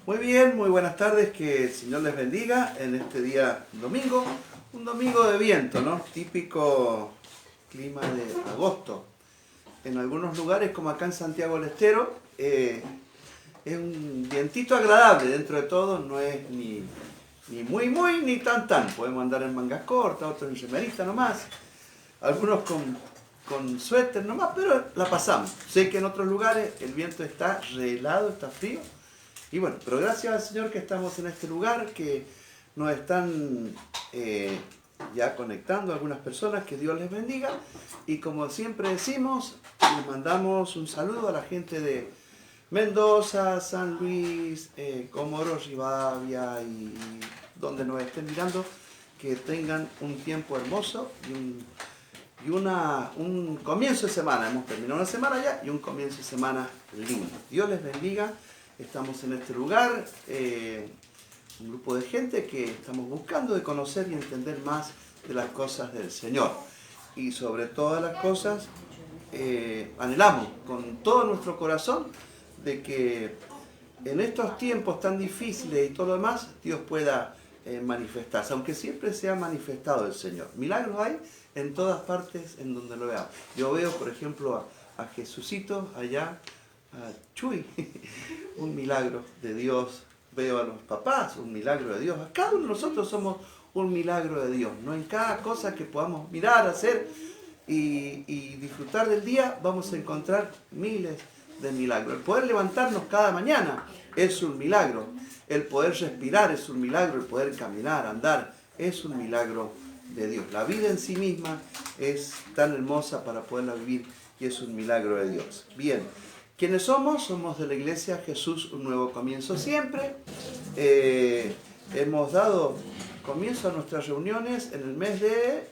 Muy bien, muy buenas tardes, que el Señor les bendiga en este día domingo, un domingo de viento, ¿no? Típico clima de agosto. En algunos lugares, como acá en Santiago del Estero, es un vientito agradable, dentro de todo no es ni muy ni tan. Podemos andar en mangas cortas, otros en remerita nomás, algunos con suéter nomás, pero la pasamos. Sé que en otros lugares el viento está re helado, está frío. Y bueno, pero gracias al Señor que estamos en este lugar, que nos están ya conectando algunas personas, que Dios les bendiga. Y como siempre decimos, les mandamos un saludo a la gente de Mendoza, San Luis, Comoros, Rivadavia y donde nos estén mirando, que tengan un tiempo hermoso y un comienzo de semana. Hemos terminado una semana ya y un comienzo de semana lindo. Dios les bendiga. Estamos en este lugar, un grupo de gente que estamos buscando de conocer y entender más de las cosas del Señor. Y sobre todas las cosas, anhelamos con todo nuestro corazón de que en estos tiempos tan difíciles y todo lo demás, Dios pueda manifestarse, aunque siempre se ha manifestado el Señor. Milagros hay en todas partes en donde lo veamos. Yo veo, por ejemplo, a Jesucito allá, a Chuy, un milagro de Dios. Veo a los papás, un milagro de Dios. A cada uno de nosotros somos un milagro de Dios. No en cada cosa que podamos mirar, hacer y disfrutar del día, vamos a encontrar miles de milagros. El poder levantarnos cada mañana es un milagro. El poder respirar es un milagro. El poder caminar, andar, es un milagro de Dios. La vida en sí misma es tan hermosa para poderla vivir y es un milagro de Dios. Bien. ¿Quiénes somos? Somos de la Iglesia Jesús, un nuevo comienzo siempre. Hemos dado comienzo a nuestras reuniones en el mes de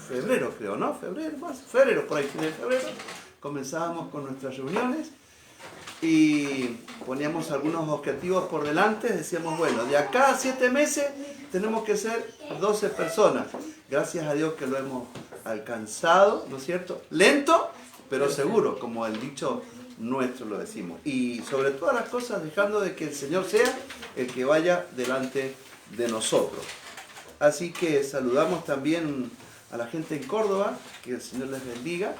febrero, creo, ¿no? Febrero, por ahí, fin de febrero. Comenzábamos con nuestras reuniones y poníamos algunos objetivos por delante. Decíamos, bueno, de acá a 7 meses tenemos que ser 12 personas. Gracias a Dios que lo hemos alcanzado, ¿no es cierto? Lento, pero seguro, como el dicho nuestro lo decimos. Y sobre todas las cosas, dejando de que el Señor sea el que vaya delante de nosotros. Así que saludamos también a la gente en Córdoba, que el Señor les bendiga.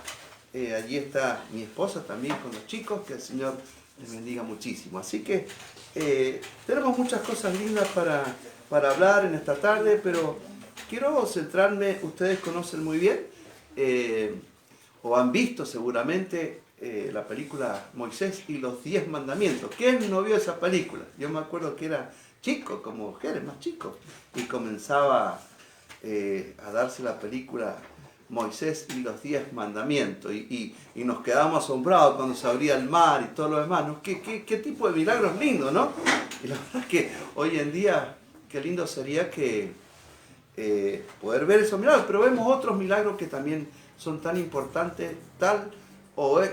Allí está mi esposa también con los chicos, que el Señor les bendiga muchísimo. Así que tenemos muchas cosas lindas para hablar en esta tarde, pero quiero centrarme, ustedes conocen muy bien, o han visto seguramente la película Moisés y los 10 mandamientos. ¿Quién no vio esa película? Yo me acuerdo que era chico, como Jerez, más chico, y comenzaba a darse la película Moisés y los 10 mandamientos, y nos quedábamos asombrados cuando se abría el mar y todo lo demás, ¿no? ¿Qué tipo de milagros lindos, ¿no? Y la verdad es que hoy en día, qué lindo sería que poder ver esos milagros, pero vemos otros milagros que también son tan importantes,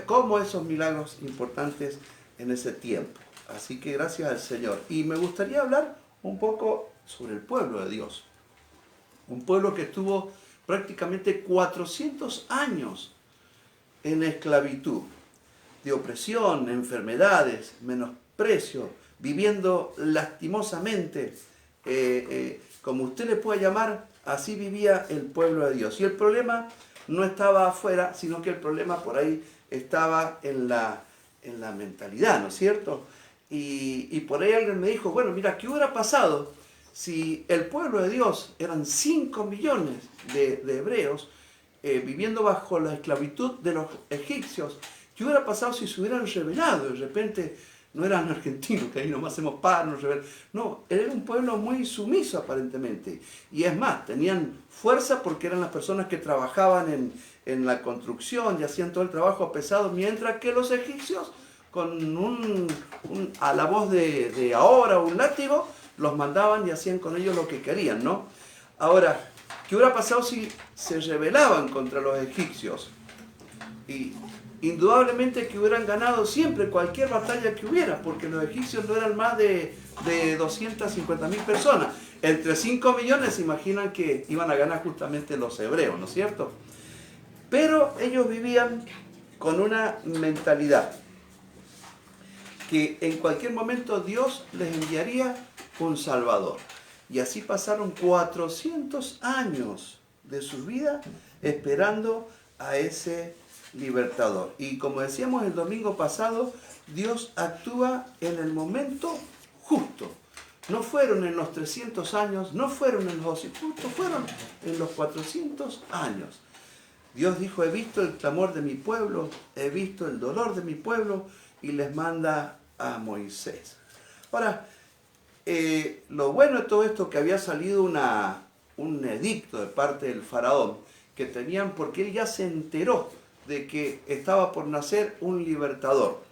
como esos milagros importantes en ese tiempo. Así que gracias al Señor. Y me gustaría hablar un poco sobre el pueblo de Dios. Un pueblo que estuvo prácticamente 400 años en esclavitud, de opresión, enfermedades, menosprecio, viviendo lastimosamente, como usted le pueda llamar, así vivía el pueblo de Dios. Y el problema no estaba afuera, sino que el problema por ahí estaba en la mentalidad, ¿no es cierto? Y por ahí alguien me dijo, bueno, mira, ¿qué hubiera pasado si el pueblo de Dios, eran 5 millones de hebreos, viviendo bajo la esclavitud de los egipcios? ¿Qué hubiera pasado si se hubieran rebelado? De repente no eran argentinos, que ahí nomás hacemos paz, nos rebelamos. No, era un pueblo muy sumiso aparentemente. Y es más, tenían fuerza porque eran las personas que trabajaban en la construcción y hacían todo el trabajo pesado, mientras que los egipcios, con a la voz de ahora, un látigo, los mandaban y hacían con ellos lo que querían, ¿no? Ahora, ¿qué hubiera pasado si se rebelaban contra los egipcios? Y indudablemente que hubieran ganado siempre cualquier batalla que hubiera, porque los egipcios no eran más de 250.000 personas. Entre 5 millones se imaginan que iban a ganar justamente los hebreos, ¿no es cierto? Pero ellos vivían con una mentalidad. que en cualquier momento Dios les enviaría un Salvador. Y así pasaron 400 años de su vida esperando a ese libertador. Y como decíamos el domingo pasado, Dios actúa en el momento justo. No fueron en los 300 años, no fueron en los 200, justo fueron en los 400 años. Dios dijo, he visto el clamor de mi pueblo, he visto el dolor de mi pueblo, y les manda a Moisés. Ahora, lo bueno de todo esto, que había salido un edicto de parte del faraón, que tenían, porque él ya se enteró de que estaba por nacer un libertador.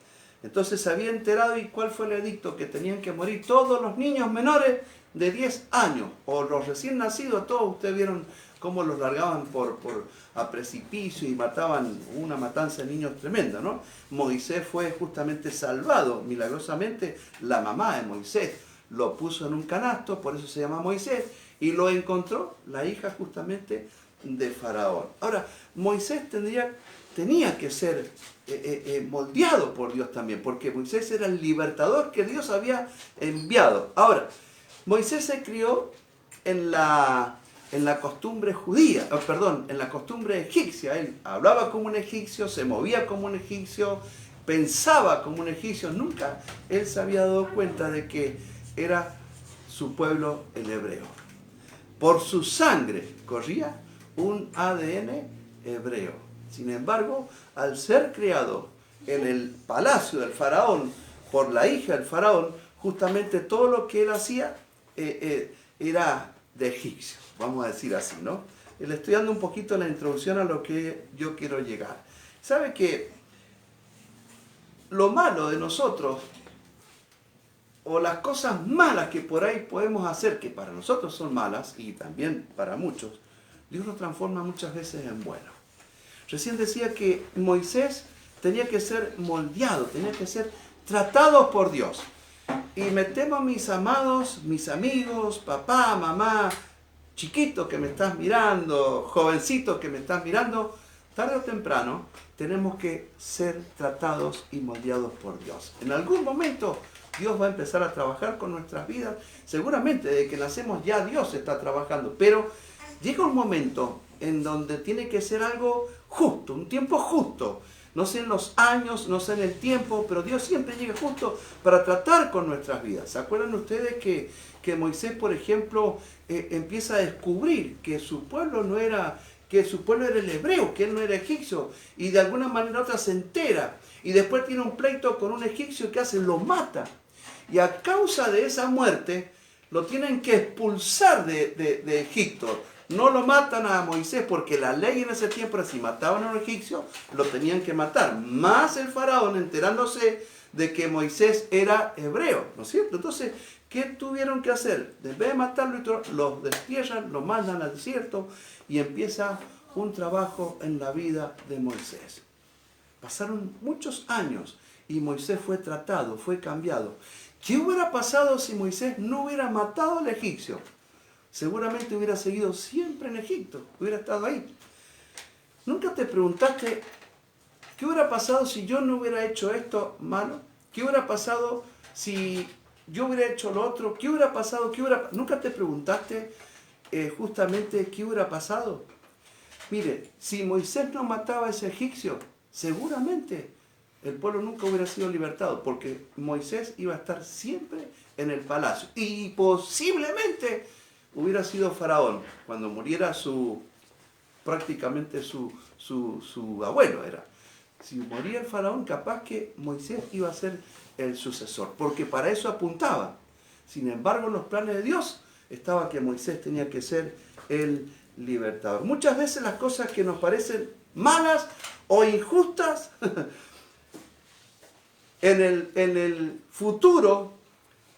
Entonces se había enterado, ¿y cuál fue el edicto? Que tenían que morir todos los niños menores de 10 años, o los recién nacidos, todos ustedes vieron cómo los largaban a precipicio y mataban, una matanza de niños tremenda, ¿no? Moisés fue justamente salvado, milagrosamente la mamá de Moisés lo puso en un canasto, por eso se llama Moisés, y lo encontró la hija justamente de Faraón. Ahora, Moisés tenía que ser moldeado por Dios también, porque Moisés era el libertador que Dios había enviado. Ahora, Moisés se crió en la costumbre judía, en la costumbre egipcia. Él hablaba como un egipcio, se movía como un egipcio, pensaba como un egipcio. Nunca él se había dado cuenta de que era su pueblo el hebreo. Por su sangre corría un ADN hebreo. Sin embargo, al ser criado en el palacio del faraón por la hija del faraón, justamente todo lo que él hacía era de egipcio, vamos a decir así, ¿no? Le estoy dando un poquito la introducción a lo que yo quiero llegar. ¿Sabe que lo malo de nosotros, o las cosas malas que por ahí podemos hacer, que para nosotros son malas, y también para muchos, Dios lo transforma muchas veces en bueno? Recién decía que Moisés tenía que ser moldeado, tenía que ser tratado por Dios. Y me temo, mis amados, mis amigos, papá, mamá, chiquito que me estás mirando, jovencito que me estás mirando, tarde o temprano tenemos que ser tratados y moldeados por Dios. En algún momento Dios va a empezar a trabajar con nuestras vidas. Seguramente desde que nacemos ya Dios está trabajando, pero llega un momento en donde tiene que ser algo justo, un tiempo justo. No sé en los años, no sé en el tiempo, pero Dios siempre llega justo para tratar con nuestras vidas. ¿Se acuerdan ustedes que Moisés, por ejemplo, empieza a descubrir que su pueblo no era, que su pueblo era el hebreo, que él no era egipcio, y de alguna manera u otra se entera, y después tiene un pleito con un egipcio que hace, lo mata, y a causa de esa muerte lo tienen que expulsar de Egipto. No lo matan a Moisés porque la ley en ese tiempo era si mataban a un egipcio, lo tenían que matar. Más el faraón enterándose de que Moisés era hebreo, ¿no es cierto? Entonces, ¿qué tuvieron que hacer? En vez de matarlo, los destierran, lo mandan al desierto y empieza un trabajo en la vida de Moisés. Pasaron muchos años y Moisés fue tratado, fue cambiado. ¿Qué hubiera pasado si Moisés no hubiera matado al egipcio? Seguramente hubiera seguido siempre en Egipto, hubiera estado ahí. ¿Nunca te preguntaste qué hubiera pasado si yo no hubiera hecho esto malo? ¿Qué hubiera pasado si yo hubiera hecho lo otro? ¿Qué hubiera pasado? ¿Nunca te preguntaste justamente qué hubiera pasado? Mire, si Moisés no mataba a ese egipcio, seguramente el pueblo nunca hubiera sido libertado, porque Moisés iba a estar siempre en el palacio. Y posiblemente hubiera sido faraón cuando muriera prácticamente su abuelo era. Si moría el faraón, capaz que Moisés iba a ser el sucesor, porque para eso apuntaba. Sin embargo, en los planes de Dios estaba que Moisés tenía que ser el libertador. Muchas veces las cosas que nos parecen malas o injustas, en el futuro,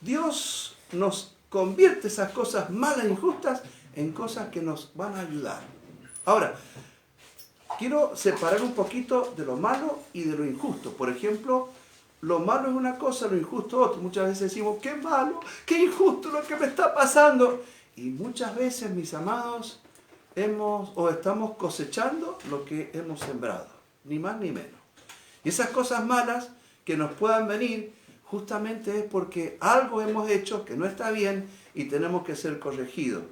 Dios nos convierte esas cosas malas e injustas en cosas que nos van a ayudar. Ahora, quiero separar un poquito de lo malo y de lo injusto. Por ejemplo, lo malo es una cosa, lo injusto es otra. Muchas veces decimos, qué malo, qué injusto lo que me está pasando. Y muchas veces, mis amados, estamos cosechando lo que hemos sembrado. Ni más ni menos. Y esas cosas malas que nos puedan venir, justamente es porque algo hemos hecho que no está bien y tenemos que ser corregidos.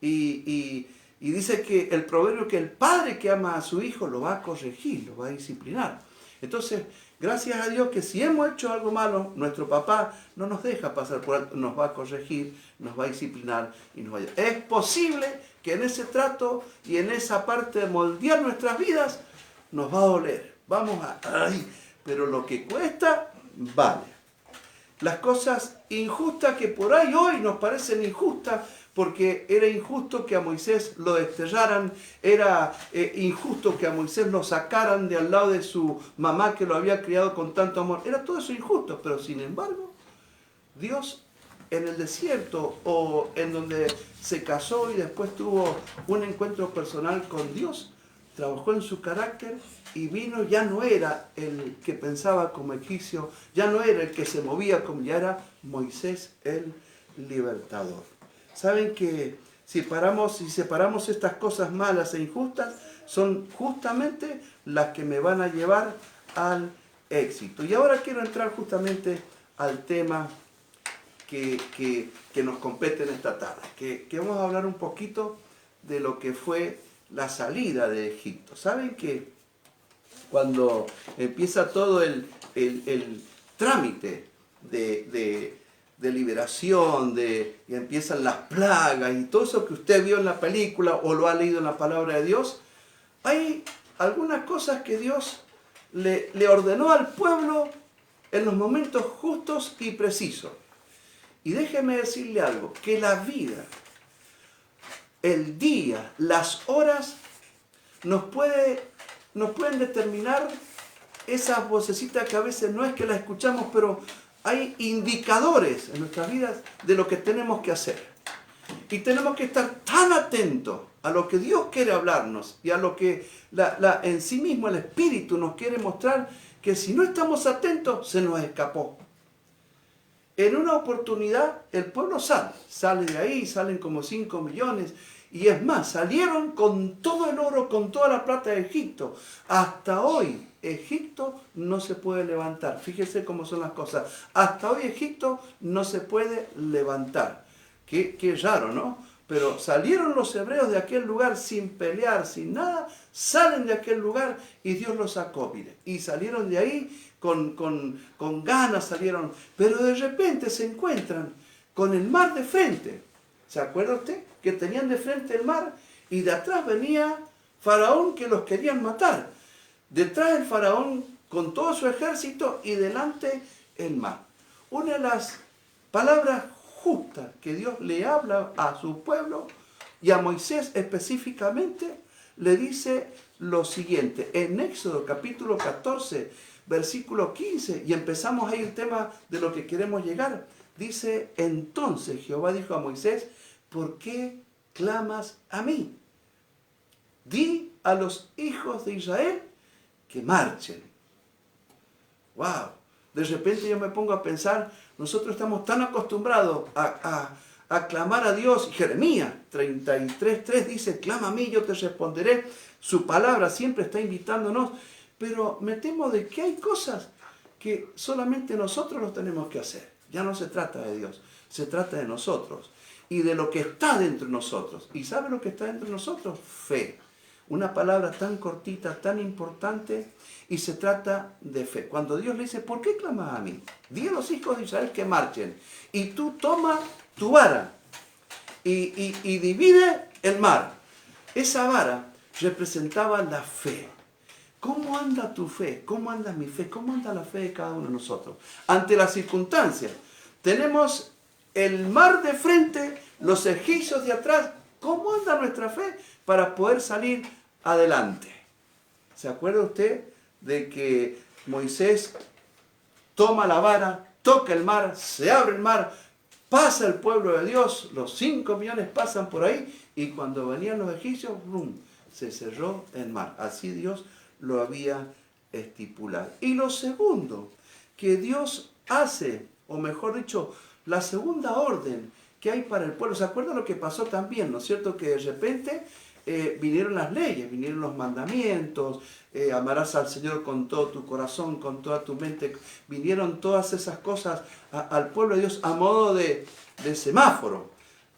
Y dice que el proverbio que el padre que ama a su hijo lo va a corregir, lo va a disciplinar. Entonces, gracias a Dios que si hemos hecho algo malo, nuestro papá no nos deja pasar por alto, nos va a corregir, nos va a disciplinar y nos va a ayudar. Es posible que en ese trato y en esa parte de moldear nuestras vidas nos va a doler. Vamos a... Ay, pero lo que cuesta, vale. Las cosas injustas que por ahí hoy nos parecen injustas, porque era injusto que a Moisés lo desterraran, era injusto que a Moisés lo sacaran de al lado de su mamá que lo había criado con tanto amor. Era todo eso injusto, pero sin embargo, Dios en el desierto o en donde se casó y después tuvo un encuentro personal con Dios, trabajó en su carácter y vino, ya no era el que pensaba como egipcio, ya no era el que se movía como, ya era Moisés el libertador. Saben que si separamos estas cosas malas e injustas, son justamente las que me van a llevar al éxito. Y ahora quiero entrar justamente al tema que nos compete en esta tarde, que vamos a hablar un poquito de lo que fue la salida de Egipto. Saben que cuando empieza todo el trámite de liberación, y empiezan las plagas y todo eso que usted vio en la película o lo ha leído en la palabra de Dios, hay algunas cosas que Dios le ordenó al pueblo en los momentos justos y precisos. Y déjeme decirle algo, que la vida, el día, las horas, nos pueden determinar esas vocecitas que a veces no es que las escuchamos, pero hay indicadores en nuestras vidas de lo que tenemos que hacer. Y tenemos que estar tan atentos a lo que Dios quiere hablarnos y a lo que en sí mismo el Espíritu nos quiere mostrar, que si no estamos atentos, se nos escapó. En una oportunidad, el pueblo sale de ahí, salen como 5 millones, y es más, salieron con todo el oro, con toda la plata de Egipto. Hasta hoy, Egipto no se puede levantar. Fíjese cómo son las cosas. Hasta hoy Egipto no se puede levantar. Qué raro, ¿no? Pero salieron los hebreos de aquel lugar sin pelear, sin nada, salen de aquel lugar y Dios los sacó, mire. Y salieron de ahí con ganas, salieron. Pero de repente se encuentran con el mar de frente. ¿Se acuerda usted? Que tenían de frente el mar y de atrás venía Faraón que los querían matar. Detrás del Faraón con todo su ejército y delante el mar. Una de las palabras justas que Dios le habla a su pueblo y a Moisés específicamente le dice lo siguiente. En Éxodo capítulo 14, versículo 15, y empezamos ahí el tema de lo que queremos llegar. Dice, entonces Jehová dijo a Moisés, ¿por qué clamas a mí? Di a los hijos de Israel que marchen. ¡Wow! De repente yo me pongo a pensar, nosotros estamos tan acostumbrados a clamar a Dios. Jeremías 33:3 dice, clama a mí, yo te responderé. Su palabra siempre está invitándonos, pero me temo de que hay cosas que solamente nosotros los tenemos que hacer. Ya no se trata de Dios, se trata de nosotros y de lo que está dentro de nosotros. ¿Y sabe lo que está dentro de nosotros? Fe. Una palabra tan cortita, tan importante, y se trata de fe. Cuando Dios le dice, ¿por qué clamas a mí? Di a los hijos de Israel que marchen. Y tú toma tu vara y divide el mar. Esa vara representaba la fe. ¿Cómo anda tu fe? ¿Cómo anda mi fe? ¿Cómo anda la fe de cada uno de nosotros? Ante las circunstancias. Tenemos el mar de frente, los egipcios de atrás. ¿Cómo anda nuestra fe para poder salir adelante? ¿Se acuerda usted de que Moisés toma la vara, toca el mar, se abre el mar, pasa el pueblo de Dios, los 5 millones pasan por ahí y cuando venían los egipcios, ¡brum!, se cerró el mar. Así Dios lo había estipulado. Y lo segundo que Dios hace, o mejor dicho, la segunda orden que hay para el pueblo. ¿Se acuerdan lo que pasó también? ¿No es cierto? Que de repente vinieron las leyes, vinieron los mandamientos, amarás al Señor con todo tu corazón, con toda tu mente. Vinieron todas esas cosas al pueblo de Dios a modo de semáforo,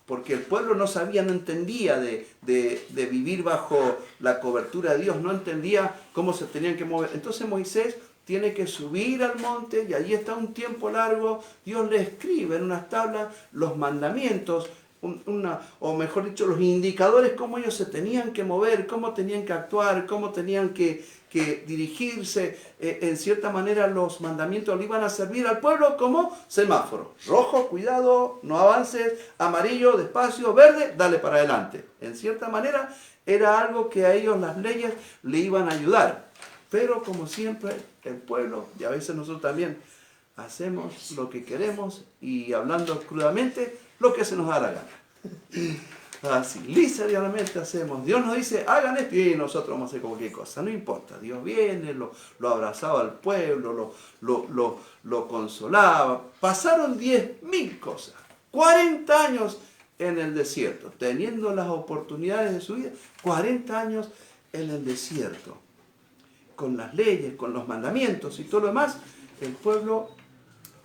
porque el pueblo no sabía, no entendía de vivir bajo la cobertura de Dios, no entendía cómo se tenían que mover. Entonces Moisés tiene que subir al monte y allí está un tiempo largo. Dios le escribe en unas tablas los mandamientos, o mejor dicho, los indicadores, cómo ellos se tenían que mover, cómo tenían que actuar, cómo tenían que dirigirse. En cierta manera los mandamientos le iban a servir al pueblo como semáforo. Rojo, cuidado, no avances; amarillo, despacio; verde, dale para adelante. En cierta manera era algo que a ellos las leyes le iban a ayudar. Pero como siempre, el pueblo, y a veces nosotros también, hacemos lo que queremos y, hablando crudamente, lo que se nos da la gana. Así, lisamente hacemos. Dios nos dice, hagan esto, y nosotros vamos a hacer cualquier cosa. No importa. Dios viene, lo abrazaba al pueblo, lo consolaba. Pasaron 10.000 cosas. 40 años en el desierto, teniendo las oportunidades de su vida. 40 años en el desierto, con las leyes, con los mandamientos y todo lo demás. El pueblo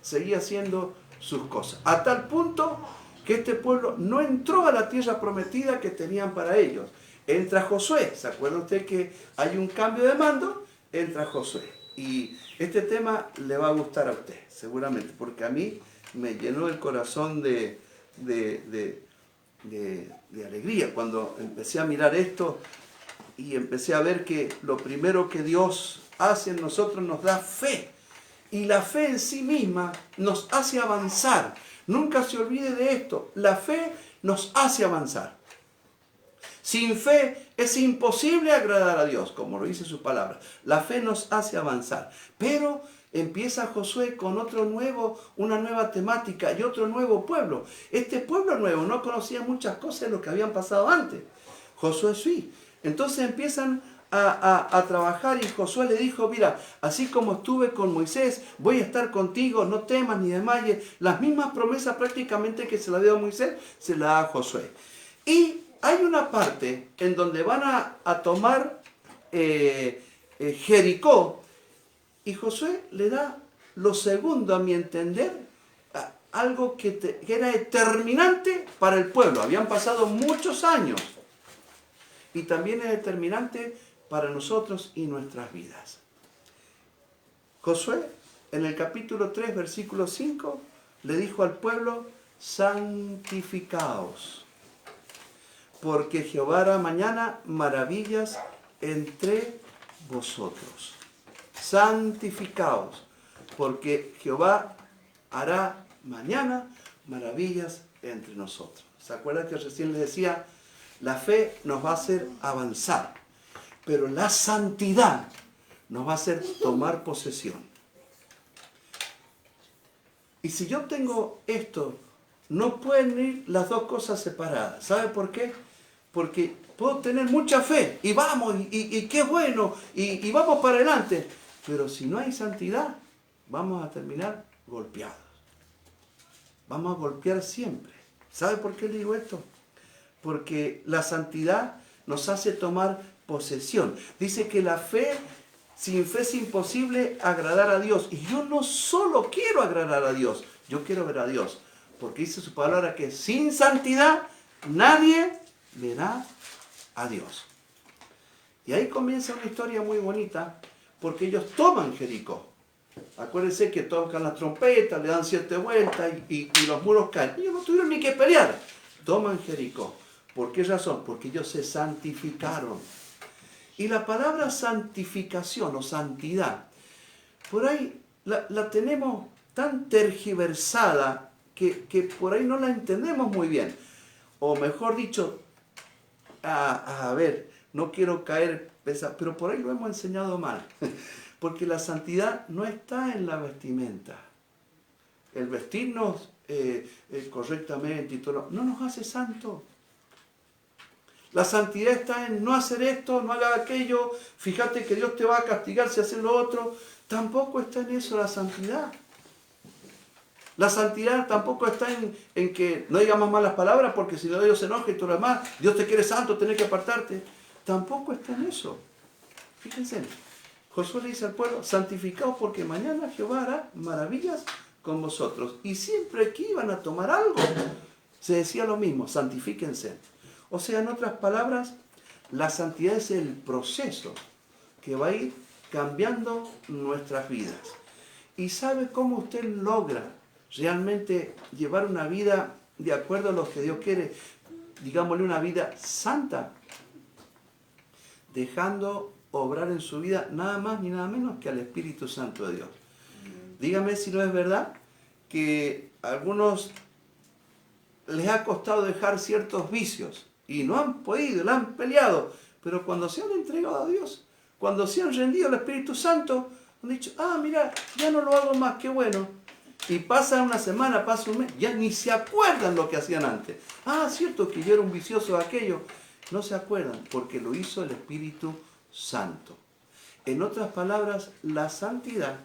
seguía haciendo sus cosas, a tal punto que este pueblo no entró a la tierra prometida que tenían para ellos. Entra Josué. ¿Se acuerda usted que hay un cambio de mando? Entra Josué. Y este tema le va a gustar a usted, seguramente, porque a mí me llenó el corazón de alegría cuando empecé a mirar esto y empecé a ver que lo primero que Dios hace en nosotros, nos da fe. Y la fe en sí misma nos hace avanzar. Nunca se olvide de esto. La fe nos hace avanzar. Sin fe es imposible agradar a Dios, como lo dice su palabra. La fe nos hace avanzar. Pero empieza Josué con una nueva temática y otro nuevo pueblo. Este pueblo nuevo no conocía muchas cosas de lo que habían pasado antes. Josué sí. Entonces empiezan a trabajar, y Josué le dijo, mira, así como estuve con Moisés, voy a estar contigo, no temas ni desmayes. Las mismas promesas prácticamente que se la dio a Moisés, se la da a Josué. Y hay una parte en donde van a tomar Jericó, y Josué le da lo segundo, a mi entender, algo que era determinante para el pueblo. Habían pasado muchos años, y también es determinante para nosotros y nuestras vidas. Josué, en el capítulo 3, versículo 5, le dijo al pueblo, santificaos, porque Jehová hará mañana maravillas entre vosotros. Santificaos, porque Jehová hará mañana maravillas entre nosotros. ¿Se acuerdan que recién les decía? La fe nos va a hacer avanzar, pero la santidad nos va a hacer tomar posesión. Y si yo tengo esto, no pueden ir las dos cosas separadas. ¿Sabe por qué? Porque puedo tener mucha fe, y vamos, y qué bueno, y vamos para adelante. Pero si no hay santidad, vamos a terminar golpeados. Vamos a golpear siempre. ¿Sabe por qué le digo esto? Porque la santidad nos hace tomar posesión. Dice que la fe, sin fe es imposible agradar a Dios. Y yo no solo quiero agradar a Dios, yo quiero ver a Dios. Porque dice su palabra que sin santidad nadie verá a Dios. Y ahí comienza una historia muy bonita, porque ellos toman Jericó. Acuérdense que tocan las trompetas, le dan 7 vueltas y los muros caen. Ellos no tuvieron ni que pelear. Toman Jericó. ¿Por qué razón? Porque ellos se santificaron. Y la palabra santificación o santidad, por ahí la tenemos tan tergiversada que por ahí no la entendemos muy bien. O mejor dicho, a ver, no quiero caer pesado, pero por ahí lo hemos enseñado mal. Porque la santidad no está en la vestimenta. El vestirnos correctamente y todo no nos hace santos. La santidad está en no hacer esto, no haga aquello, fíjate que Dios te va a castigar si haces lo otro. Tampoco está en eso la santidad. La santidad tampoco está en que no digas más malas palabras, porque si Dios se enoja y tú lo demás, Dios te quiere santo, tenés que apartarte. Tampoco está en eso. Fíjense, Josué le dice al pueblo, santificaos porque mañana Jehová hará maravillas con vosotros. Y siempre que iban a tomar algo, se decía lo mismo, santifíquense. O sea, en otras palabras, la santidad es el proceso que va a ir cambiando nuestras vidas. ¿Y sabe cómo usted logra realmente llevar una vida de acuerdo a lo que Dios quiere? Digámosle una vida santa. Dejando obrar en su vida nada más ni nada menos que al Espíritu Santo de Dios. Dígame si no es verdad que a algunos les ha costado dejar ciertos vicios y no han podido, la han peleado, pero cuando se han entregado a Dios, cuando se han rendido al Espíritu Santo, han dicho, mira, ya no lo hago más, qué bueno. Y pasa una semana, pasa un mes, ya ni se acuerdan lo que hacían antes. Cierto que yo era un vicioso de aquello. No se acuerdan, porque lo hizo el Espíritu Santo. En otras palabras, la santidad,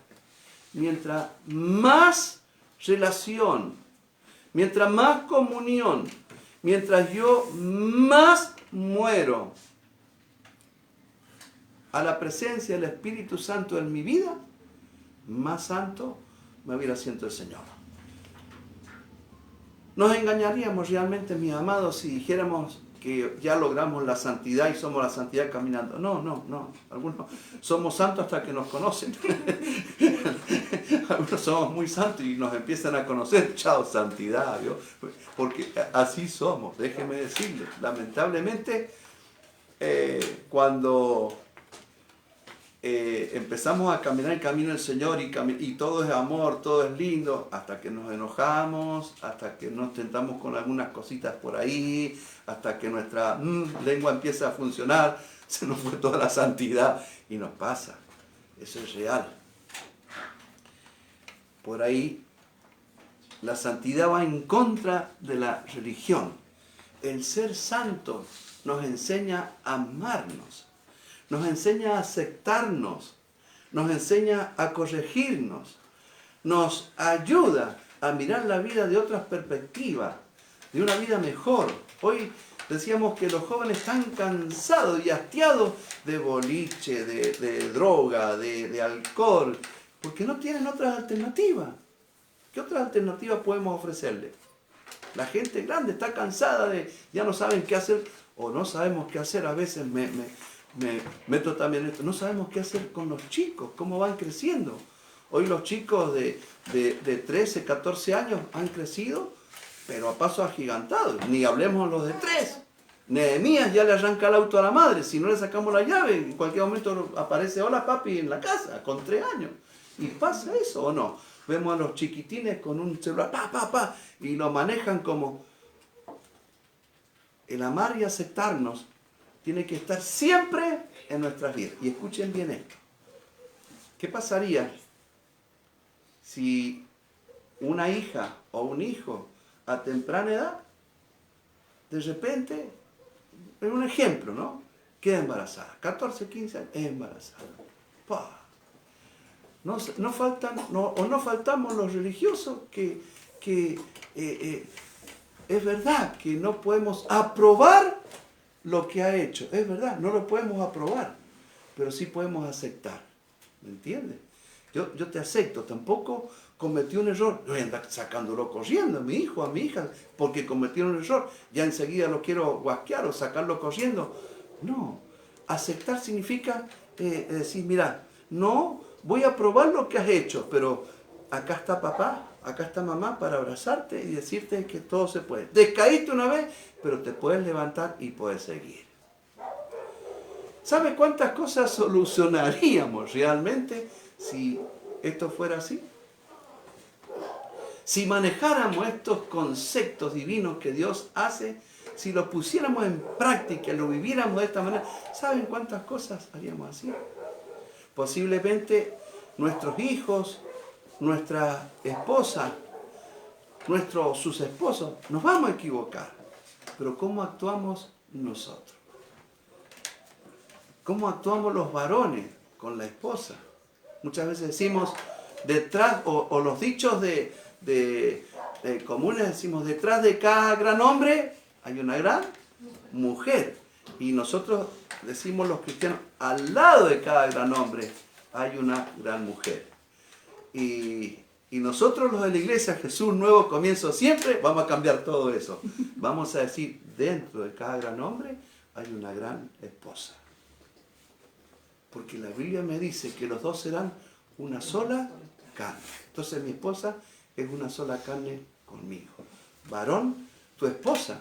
mientras más relación, mientras más comunión, mientras yo más muero a la presencia del Espíritu Santo en mi vida, más santo me va a ir haciendo el Señor. Nos engañaríamos realmente, mis amados, si dijéramos que ya logramos la santidad y somos la santidad caminando. No. Algunos somos santos hasta que nos conocen. Algunos somos muy santos y nos empiezan a conocer. Chao, santidad, ¿vio? Porque así somos, déjeme decirle. Lamentablemente, cuando empezamos a caminar el camino del Señor y todo es amor, todo es lindo, hasta que nos enojamos, hasta que nos tentamos con algunas cositas por ahí, hasta que nuestra lengua empieza a funcionar, se nos fue toda la santidad y nos pasa. Eso es real. Por ahí la santidad va en contra de la religión. El ser santo nos enseña a amarnos. Nos enseña a aceptarnos, nos enseña a corregirnos, nos ayuda a mirar la vida de otras perspectivas, de una vida mejor. Hoy decíamos que los jóvenes están cansados y hastiados de boliche, de droga, de alcohol, porque no tienen otras alternativas. ¿Qué otras alternativas podemos ofrecerles? La gente grande está cansada ya no saben qué hacer, o no sabemos qué hacer. A veces me meto también esto. No sabemos qué hacer con los chicos, cómo van creciendo. Hoy los chicos de 13, 14 años han crecido, pero a pasos agigantados. Ni hablemos los de 3. Nehemías ya le arranca el auto a la madre. Si no le sacamos la llave, en cualquier momento aparece, hola papi, en la casa, con 3 años. ¿Y pasa eso o no? Vemos a los chiquitines con un celular, y lo manejan como... El amar y aceptarnos tiene que estar siempre en nuestras vidas. Y escuchen bien esto. ¿Qué pasaría si una hija o un hijo a temprana edad, de repente, es un ejemplo, ¿no? Queda embarazada, 14, 15 años, es embarazada. ¡Pah! No faltamos los religiosos que es verdad que no podemos aprobar lo que ha hecho. Es verdad, no lo podemos aprobar, pero sí podemos aceptar. ¿Me entiendes? Yo te acepto, tampoco cometí un error. No voy a andar sacándolo corriendo a mi hijo, a mi hija, porque cometieron un error. Ya enseguida lo quiero guasquear o sacarlo corriendo. No, aceptar significa decir, mira, no voy a aprobar lo que has hecho, pero acá está papá, acá está mamá para abrazarte y decirte que todo se puede. Descaíste una vez, pero te puedes levantar y puedes seguir. ¿Sabe cuántas cosas solucionaríamos realmente si esto fuera así? Si manejáramos estos conceptos divinos que Dios hace, si los pusiéramos en práctica, lo viviéramos de esta manera, ¿saben cuántas cosas haríamos así? Posiblemente nuestros hijos, nuestra esposa, sus esposos, nos vamos a equivocar. Pero ¿cómo actuamos nosotros? ¿Cómo actuamos los varones con la esposa? Muchas veces decimos detrás, o los dichos de comunes decimos, detrás de cada gran hombre hay una gran mujer. Y nosotros decimos los cristianos, al lado de cada gran hombre hay una gran mujer. Y nosotros los de la iglesia, Jesús, nuevo comienzo siempre, vamos a cambiar todo eso. Vamos a decir, dentro de cada gran hombre hay una gran esposa. Porque la Biblia me dice que los dos serán una sola carne. Entonces mi esposa es una sola carne conmigo. Varón, tu esposa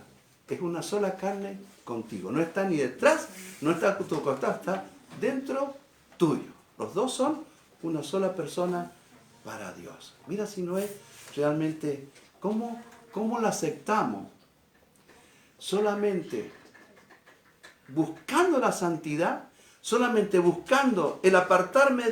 es una sola carne contigo. No está ni detrás, no está a tu costado, está dentro tuyo. Los dos son una sola persona para Dios. Mira si no es realmente, ¿cómo la aceptamos? Solamente buscando la santidad, solamente buscando el apartarme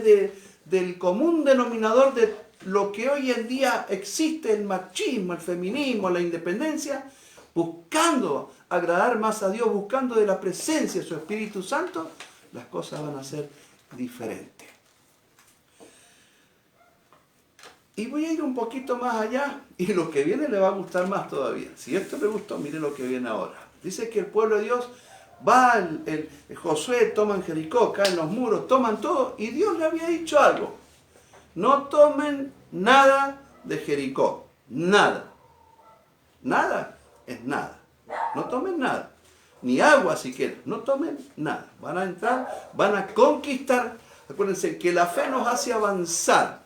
del común denominador de lo que hoy en día existe, el machismo, el feminismo, la independencia, buscando agradar más a Dios, buscando de la presencia de su Espíritu Santo, las cosas van a ser diferentes. Y voy a ir un poquito más allá y lo que viene le va a gustar más todavía. Si esto le gustó, mire lo que viene ahora. Dice que el pueblo de Dios va, el Josué, toman Jericó, caen los muros, toman todo y Dios le había dicho algo. No tomen nada de Jericó. Nada. Nada es nada. No tomen nada. Ni agua siquiera. No tomen nada. Van a entrar, van a conquistar. Acuérdense que la fe nos hace avanzar.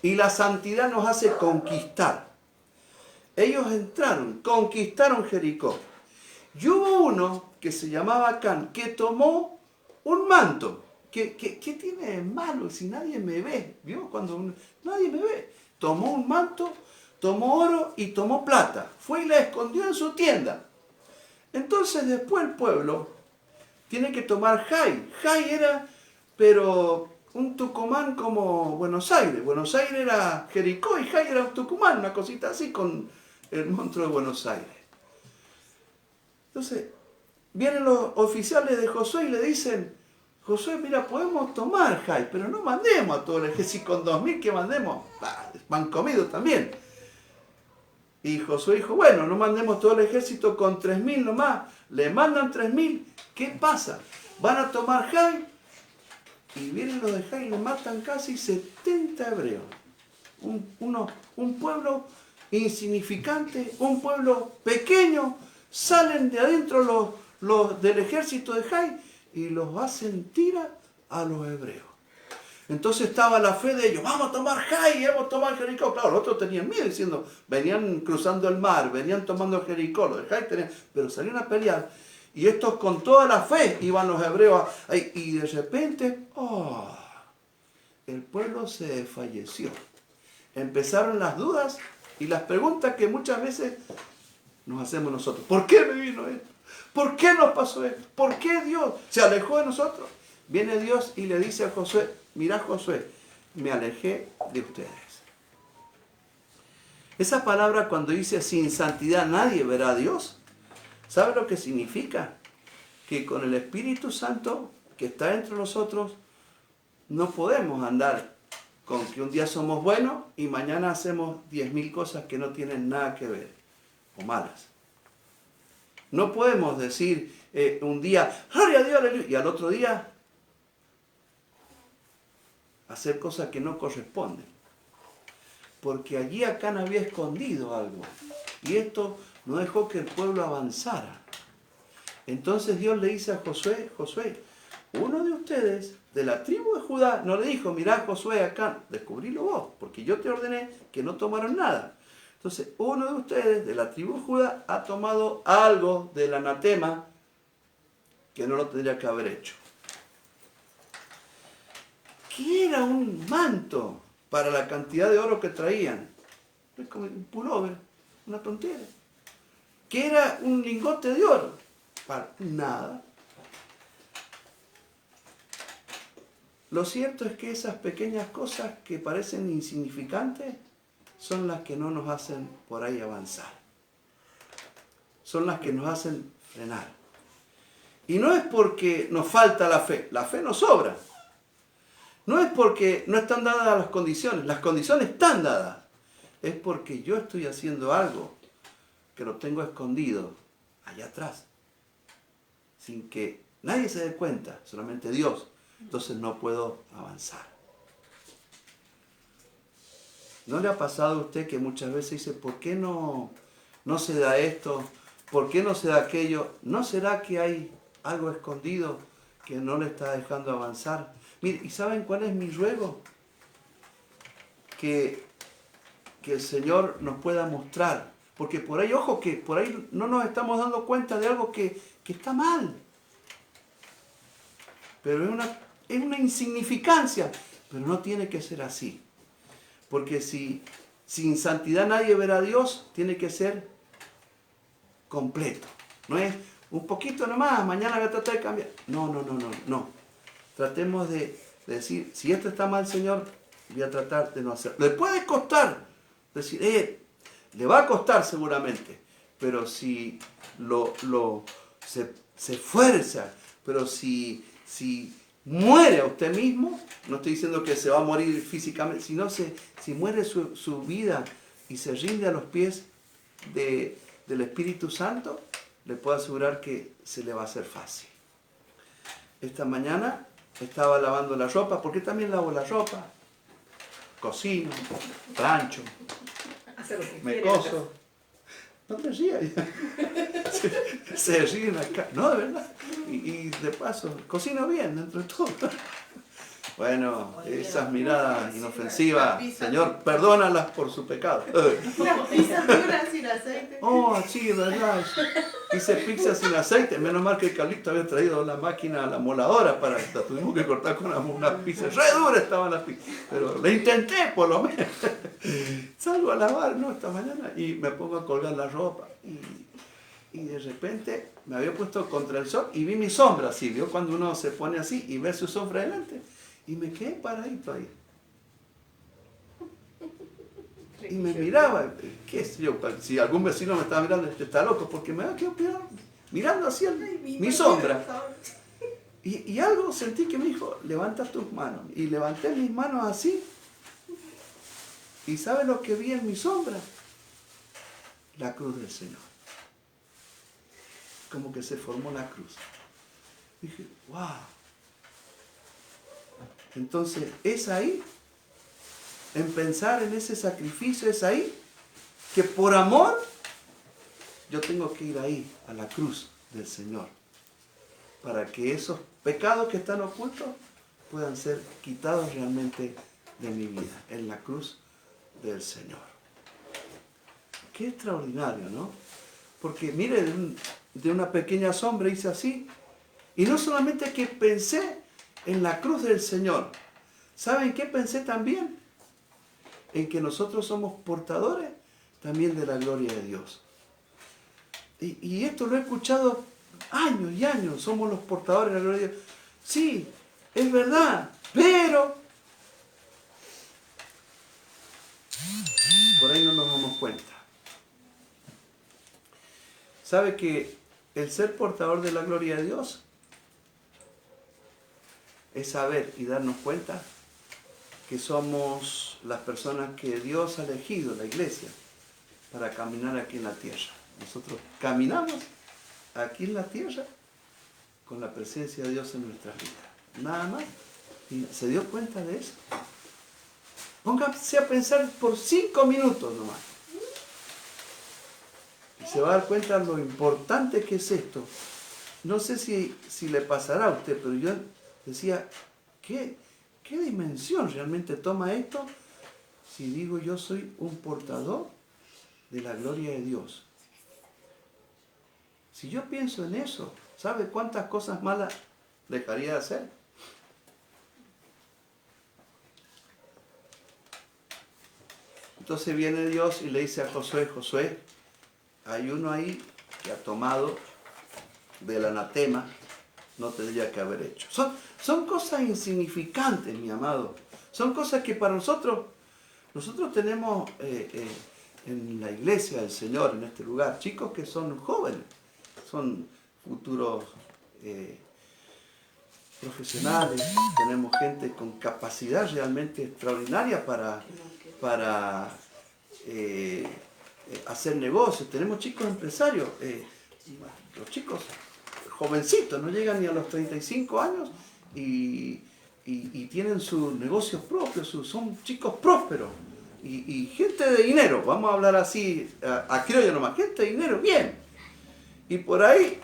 Y la santidad nos hace conquistar. Ellos entraron, conquistaron Jericó. Y hubo uno que se llamaba Acán, que tomó un manto. ¿Qué tiene de malo si nadie me ve? ¿Vio? Nadie me ve. Tomó un manto, tomó oro y tomó plata. Fue y la escondió en su tienda. Entonces después el pueblo tiene que tomar Jai. Jai era, pero un Tucumán como Buenos Aires. Buenos Aires era Jericó y Jai era un Tucumán, una cosita así con el monstruo de Buenos Aires. Entonces, vienen los oficiales de Josué y le dicen, Josué, mira, podemos tomar Jai, pero no mandemos a todo el ejército con 2000 que mandemos, van comidos también. Y Josué dijo, bueno, no mandemos todo el ejército con 3000 nomás, le mandan 3000, ¿qué pasa? Van a tomar Jai. Y vienen los de Jai y le matan casi 70 hebreos. Un pueblo insignificante, un pueblo pequeño, salen de adentro los del ejército de Jai y los hacen tirar a los hebreos. Entonces estaba la fe de ellos, vamos a tomar Jai, vamos a tomar Jericó. Claro, los otros tenían miedo diciendo, venían cruzando el mar, venían tomando Jericó, los de Jai tenían, pero salieron a pelear. Y estos con toda la fe iban los hebreos ahí, y de repente, el pueblo se desfalleció. Empezaron las dudas y las preguntas que muchas veces nos hacemos nosotros. ¿Por qué me vino esto? ¿Por qué nos pasó esto? ¿Por qué Dios se alejó de nosotros? Viene Dios y le dice a Josué, mirá Josué, me alejé de ustedes. Esa palabra cuando dice sin santidad nadie verá a Dios, ¿sabe lo que significa? Que con el Espíritu Santo que está entre nosotros no podemos andar con que un día somos buenos y mañana hacemos 10.000 cosas que no tienen nada que ver o malas. No podemos decir un día, gloria a Dios, aleluya, y al otro día hacer cosas que no corresponden. Porque allí Acán había escondido algo y esto no dejó que el pueblo avanzara. Entonces Dios le dice a Josué, Josué, uno de ustedes, de la tribu de Judá, no le dijo, mirá Josué acá, descubrilo vos, porque yo te ordené que no tomaron nada. Entonces, uno de ustedes, de la tribu de Judá, ha tomado algo del anatema que no lo tendría que haber hecho. ¿Qué era un manto para la cantidad de oro que traían? Es como un pullover, una tontera. ¿Qué era un lingote de oro? Para nada. Lo cierto es que esas pequeñas cosas que parecen insignificantes son las que no nos hacen por ahí avanzar. Son las que nos hacen frenar. Y no es porque nos falta la fe nos sobra. No es porque no están dadas las condiciones están dadas. es porque yo estoy haciendo algo que lo tengo escondido allá atrás, sin que nadie se dé cuenta, solamente Dios. Entonces no puedo avanzar. ¿No le ha pasado a usted que muchas veces dice, ¿por qué no se da esto? ¿Por qué no se da aquello? ¿No será que hay algo escondido que no le está dejando avanzar? Mire, ¿y saben cuál es mi ruego? Que el Señor nos pueda mostrar. Porque por ahí, ojo, que por ahí no nos estamos dando cuenta de algo que está mal. Pero es una insignificancia. Pero no tiene que ser así. Porque si sin santidad nadie verá a Dios, tiene que ser completo. No es un poquito nomás, mañana voy a tratar de cambiar. No. Tratemos de decir, si esto está mal, Señor, voy a tratar de no hacerlo. Le puede costar decir, le va a costar seguramente, pero si se esfuerza, pero si muere a usted mismo, no estoy diciendo que se va a morir físicamente, sino si muere su vida y se rinde a los pies del Espíritu Santo, le puedo asegurar que se le va a hacer fácil. Esta mañana estaba lavando la ropa, porque también lavo la ropa, cocino, plancho, me coso. No te rías. Se ríen acá. No, de verdad. Y de paso, cocino bien dentro de todo. Bueno, esas miradas inofensivas, Señor, perdónalas por su pecado. Las pizzas duras sin aceite. Oh, sí, verdad. Hice pizza sin aceite. Menos mal que Carlito había traído la máquina, la moladora para esto. Tuvimos que cortar con unas pizzas. Re duras estaban las pizzas. Pero le intenté, por lo menos. Salgo a lavar, ¿no? Esta mañana y me pongo a colgar la ropa. Y de repente me había puesto contra el sol y vi mi sombra así. ¿Vio? Cuando uno se pone así y ve su sombra delante. Y me quedé paradito ahí. Y me miraba, qué sé yo, si algún vecino me estaba mirando, este está loco, porque me había quedado mirando así mi sombra. Y algo sentí que me dijo, levanta tus manos. Y levanté mis manos así. ¿Y sabe lo que vi en mi sombra? La cruz del Señor. Como que se formó la cruz. Dije, wow. Entonces, es ahí, en pensar en ese sacrificio, es ahí, que por amor, yo tengo que ir ahí, a la cruz del Señor, para que esos pecados que están ocultos puedan ser quitados realmente de mi vida, en la cruz del Señor. Qué extraordinario, ¿no? Porque mire, de una pequeña sombra hice así, y no solamente que pensé en la cruz del Señor. ¿Saben qué pensé también? En que nosotros somos portadores también de la gloria de Dios. Y esto lo he escuchado años y años. Somos los portadores de la gloria de Dios. Sí, es verdad, pero por ahí no nos damos cuenta. ¿Sabe que el ser portador de la gloria de Dios es saber y darnos cuenta que somos las personas que Dios ha elegido, la iglesia, para caminar aquí en la tierra? Nosotros caminamos aquí en la tierra con la presencia de Dios en nuestras vidas. Nada más. ¿Y se dio cuenta de eso? Póngase a pensar por 5 minutos nomás. Y se va a dar cuenta lo importante que es esto. No sé si le pasará a usted, pero yo decía, ¿qué dimensión realmente toma esto si digo yo soy un portador de la gloria de Dios? Si yo pienso en eso, ¿sabe cuántas cosas malas dejaría de hacer? Entonces viene Dios y le dice a Josué, Josué, hay uno ahí que ha tomado del anatema, no tendría que haber hecho. Son cosas insignificantes, mi amado. Son cosas que para nosotros tenemos en la iglesia del Señor, en este lugar, chicos que son jóvenes, son futuros profesionales, tenemos gente con capacidad realmente extraordinaria para hacer negocios, tenemos chicos empresarios, los chicos jovencitos, no llegan ni a los 35 años y tienen sus negocios propios, son chicos prósperos y gente de dinero, vamos a hablar así, a criollo nomás, gente de dinero, bien. Y por ahí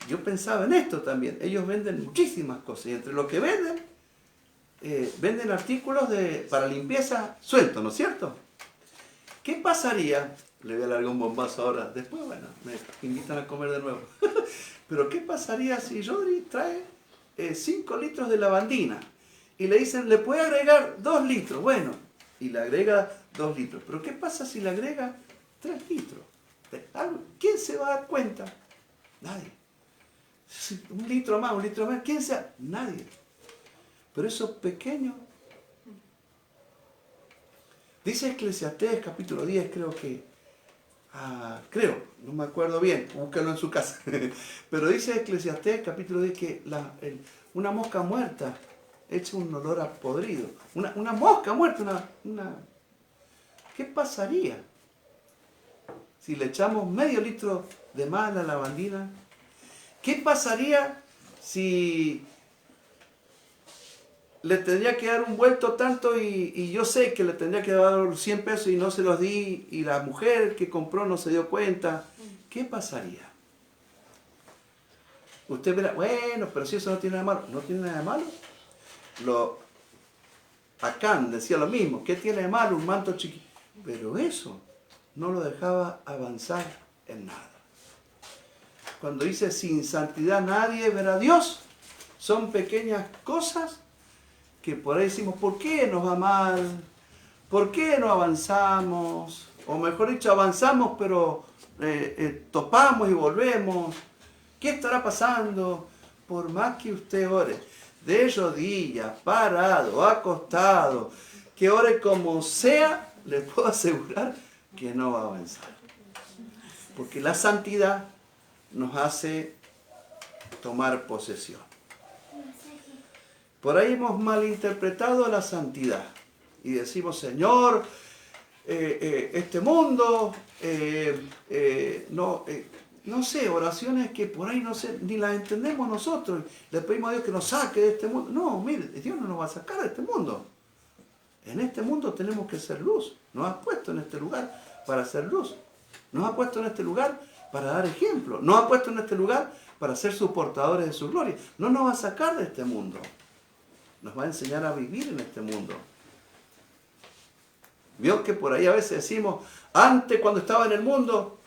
yo pensaba en esto también, ellos venden muchísimas cosas y entre lo que venden artículos para limpieza sueltos, ¿no es cierto? ¿Qué pasaría? Le voy a largar un bombazo ahora, después bueno, me invitan a comer de nuevo. Pero ¿qué pasaría si Rodri trae 5 litros de lavandina y le dicen, le puede agregar 2 litros? Bueno, y le agrega 2 litros. Pero ¿qué pasa si le agrega 3 litros? ¿Quién se va a dar cuenta? Nadie. 1 litro más, 1 litro más, ¿quién se va? Nadie. Pero esos pequeños. Dice Eclesiastés capítulo 10, creo, no me acuerdo bien, búsquelo en su casa. Pero dice Eclesiastés capítulo 10 que una mosca muerta echa un olor a podrido. Una mosca muerta, ¿qué pasaría si le echamos medio litro de más a la lavandina? ¿Qué pasaría si le tendría que dar un vuelto tanto y yo sé que le tendría que dar 100 pesos y no se los di y la mujer que compró no se dio cuenta? ¿Qué pasaría? Usted verá, bueno, pero si eso no tiene nada de malo. ¿No tiene nada de malo? Acán decía lo mismo. ¿Qué tiene de malo un manto chiquito? Pero eso no lo dejaba avanzar en nada. Cuando dice sin santidad nadie verá a Dios, son pequeñas cosas que por ahí decimos, ¿por qué nos va mal? ¿Por qué no avanzamos? O mejor dicho, avanzamos pero topamos y volvemos. ¿Qué estará pasando? Por más que usted ore, de rodillas, parado, acostado, que ore como sea, le puedo asegurar que no va a avanzar. Porque la santidad nos hace tomar posesión. Por ahí hemos malinterpretado la santidad y decimos, Señor, este mundo, no sé, oraciones que por ahí no sé, ni las entendemos nosotros. Le pedimos a Dios que nos saque de este mundo. No, mire, Dios no nos va a sacar de este mundo. En este mundo tenemos que ser luz. Nos ha puesto en este lugar para ser luz. Nos ha puesto en este lugar para dar ejemplo. Nos ha puesto en este lugar para ser sus portadores de su gloria. No nos va a sacar de este mundo. Nos va a enseñar a vivir en este mundo. Vio que por ahí a veces decimos, antes cuando estaba en el mundo,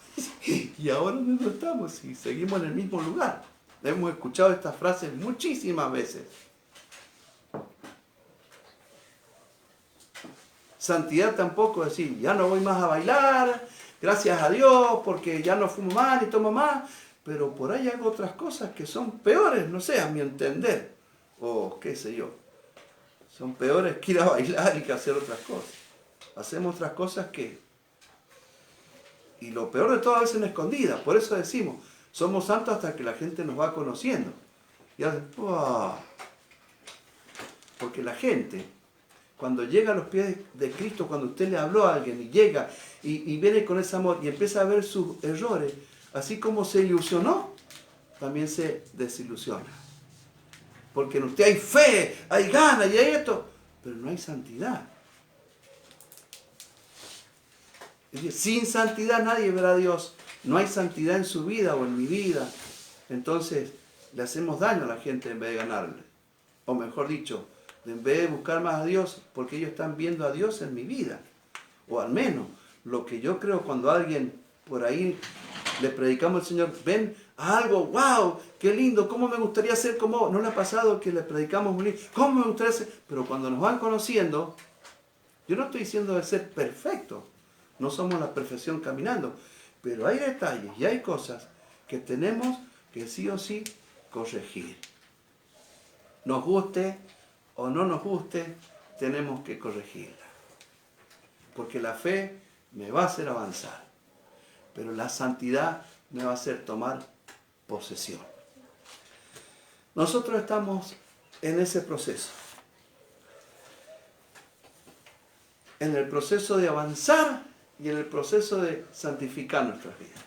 y ahora no estamos, y seguimos en el mismo lugar. Hemos escuchado estas frases muchísimas veces. Santidad tampoco es decir, ya no voy más a bailar, gracias a Dios, porque ya no fumo más ni tomo más, pero por ahí hago otras cosas que son peores, no sé, a mi entender, o qué sé yo. Son peores que ir a bailar y que hacer otras cosas. Hacemos otras cosas y lo peor de todo a veces en escondida. Por eso decimos, somos santos hasta que la gente nos va conociendo. Y hacen, ¡oh! Porque la gente, cuando llega a los pies de Cristo, cuando usted le habló a alguien y llega y viene con ese amor y empieza a ver sus errores, así como se ilusionó, también se desilusiona. Porque en usted hay fe, hay ganas y hay esto, pero no hay santidad. Es decir, sin santidad nadie verá a Dios. No hay santidad en su vida o en mi vida. Entonces le hacemos daño a la gente en vez de ganarle. O mejor dicho, en vez de buscar más a Dios, porque ellos están viendo a Dios en mi vida. O al menos lo que yo creo cuando alguien por ahí le predicamos al Señor, ven algo, wow, qué lindo, cómo me gustaría ser como vos. ¿No le ha pasado que le predicamos un libro? ¿Cómo me gustaría ser? Pero cuando nos van conociendo, yo no estoy diciendo de ser perfecto, no somos la perfección caminando, pero hay detalles y hay cosas que tenemos que sí o sí corregir. Nos guste o no nos guste, tenemos que corregirla. Porque la fe me va a hacer avanzar, pero la santidad me va a hacer tomar posesión. Nosotros estamos en ese proceso. en el proceso de avanzar y en el proceso de santificar nuestras vidas.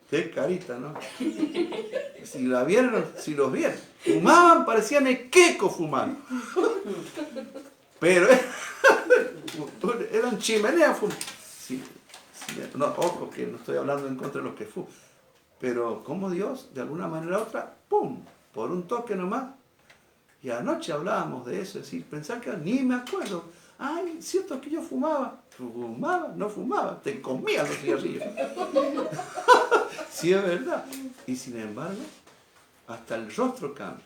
Qué carita, ¿no? Si la vieron, si los vieron. Fumaban, parecían equecos fumando. Pero eran chimeneas fumando. Sí, no, ojo, que no estoy hablando en contra de los que fuman. Pero como Dios, de alguna manera u otra, ¡pum!, por un toque nomás. Y anoche hablábamos de eso, es decir, pensar que ni me acuerdo. Ay, cierto que yo fumaba. ¿Fumaba? No fumaba. Te comía los cigarrillos. Sí, es verdad. Y sin embargo, hasta el rostro cambia.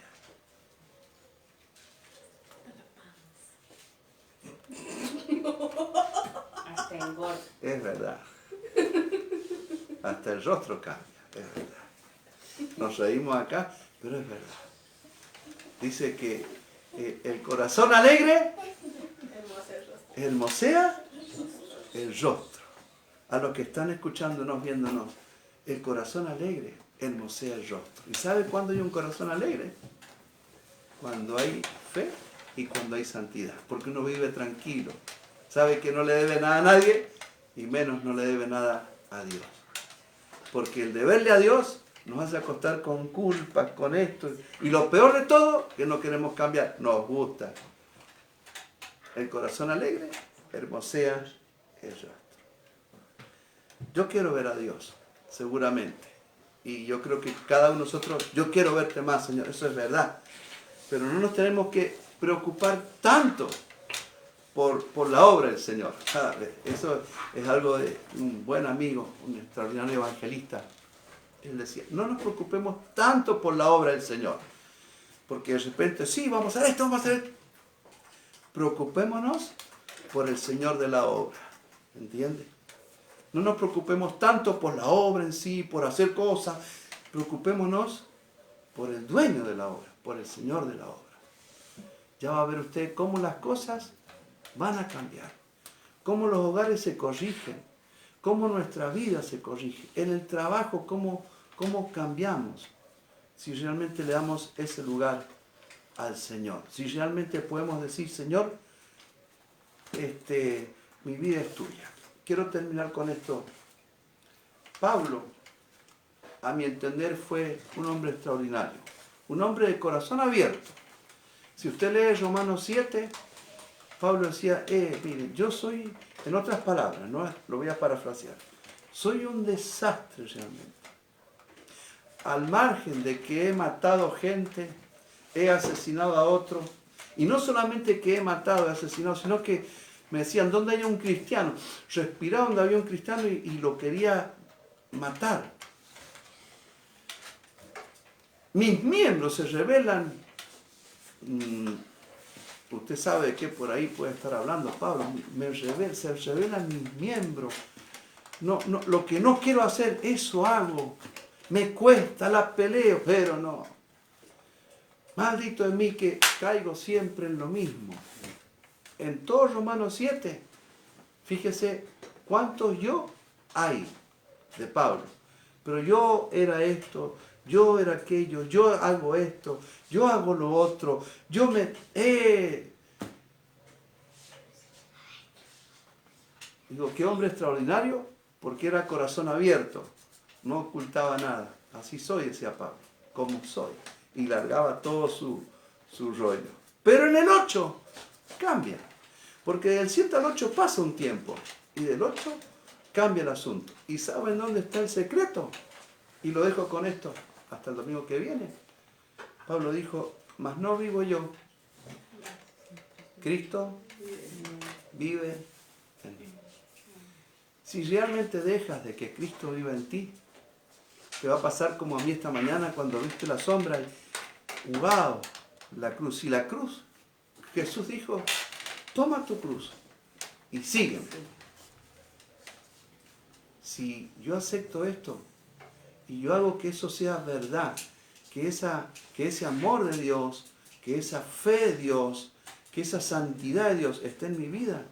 Hasta engorda. Es verdad. Hasta el rostro cambia. Es verdad. Nos reímos acá, pero es verdad. Dice que el corazón alegre hermosea el rostro. A los que están escuchándonos, viéndonos, el corazón alegre hermosea el rostro. ¿Y sabe cuándo hay un corazón alegre? Cuando hay fe y cuando hay santidad. Porque uno vive tranquilo. Sabe que no le debe nada a nadie y menos no le debe nada a Dios. Porque el deberle a Dios nos hace acostar con culpas, con esto. Y lo peor de todo, que no queremos cambiar. Nos gusta. El corazón alegre hermosea el rostro. Yo quiero ver a Dios, seguramente. Y yo creo que cada uno de nosotros, yo quiero verte más, Señor, eso es verdad. Pero no nos tenemos que preocupar tanto por la obra del Señor. Eso es algo de un buen amigo, un extraordinario evangelista. Él decía, no nos preocupemos tanto por la obra del Señor. Porque de repente, sí, vamos a hacer esto, vamos a hacer esto. Preocupémonos por el Señor de la obra. ¿Entiendes? No nos preocupemos tanto por la obra en sí, por hacer cosas. Preocupémonos por el dueño de la obra, por el Señor de la obra. Ya va a ver usted cómo las cosas van a cambiar. Cómo los hogares se corrigen. Cómo nuestra vida se corrige. En el trabajo, cómo cambiamos. Si realmente le damos ese lugar al Señor. Si realmente podemos decir, Señor, mi vida es tuya. Quiero terminar con esto. Pablo, a mi entender, fue un hombre extraordinario. Un hombre de corazón abierto. Si usted lee Romanos 7, Pablo decía, mire, yo soy, en otras palabras, ¿no? Lo voy a parafrasear, soy un desastre realmente. Al margen de que he matado gente, he asesinado a otro, y no solamente que he matado, he asesinado, sino que me decían, ¿dónde hay un cristiano? Respiraba donde había un cristiano y lo quería matar. Mis miembros se rebelan. Usted sabe de qué por ahí puede estar hablando Pablo. Se rebelan mis miembros. No, lo que no quiero hacer, eso hago. Me cuesta, la peleo, pero no. Maldito de mí que caigo siempre en lo mismo. En todo Romanos 7, fíjese cuántos yo hay de Pablo. Pero yo era esto, yo era aquello, yo hago esto, yo hago lo otro, yo me... Digo, qué hombre extraordinario, porque era corazón abierto, no ocultaba nada. Así soy, decía Pablo, como soy. Y largaba todo su rollo. Pero en el 8 cambia. Porque del 7 al 8 pasa un tiempo. Y del 8 cambia el asunto. ¿Y saben dónde está el secreto? Y lo dejo con esto hasta el domingo que viene. Pablo dijo, mas no vivo yo. Cristo vive en mí. Si realmente dejas de que Cristo viva en ti, te va a pasar como a mí esta mañana cuando viste la sombra y wow, la cruz. Y la cruz, Jesús dijo, toma tu cruz y sígueme. Si yo acepto esto y yo hago que eso sea verdad, que ese amor de Dios, que esa fe de Dios, que esa santidad de Dios esté en mi vida,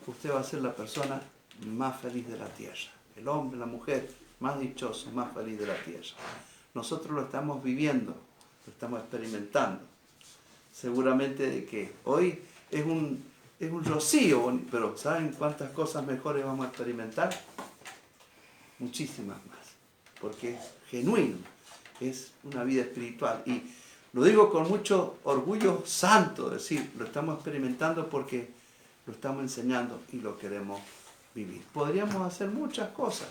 usted va a ser la persona más feliz de la tierra. El hombre, la mujer, más dichoso, más feliz de la tierra. Nosotros lo estamos viviendo, lo estamos experimentando. seguramente de que hoy es un rocío, pero ¿saben cuántas cosas mejores vamos a experimentar? Muchísimas más, porque es genuino, es una vida espiritual. Y lo digo con mucho orgullo santo, es decir, lo estamos experimentando porque lo estamos enseñando y lo queremos vivir. Podríamos hacer muchas cosas.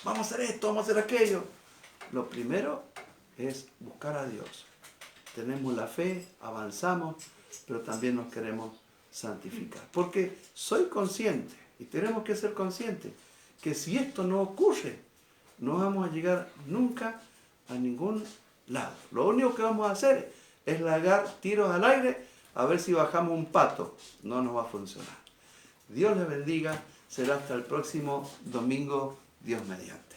Vamos a hacer esto, vamos a hacer aquello. Lo primero es buscar a Dios. Tenemos la fe, avanzamos, pero también nos queremos santificar. Porque soy consciente, y tenemos que ser conscientes, que si esto no ocurre, no vamos a llegar nunca a ningún lado. Lo único que vamos a hacer es largar tiros al aire a ver si bajamos un pato. No nos va a funcionar. Dios les bendiga. Será hasta el próximo domingo, Dios mediante.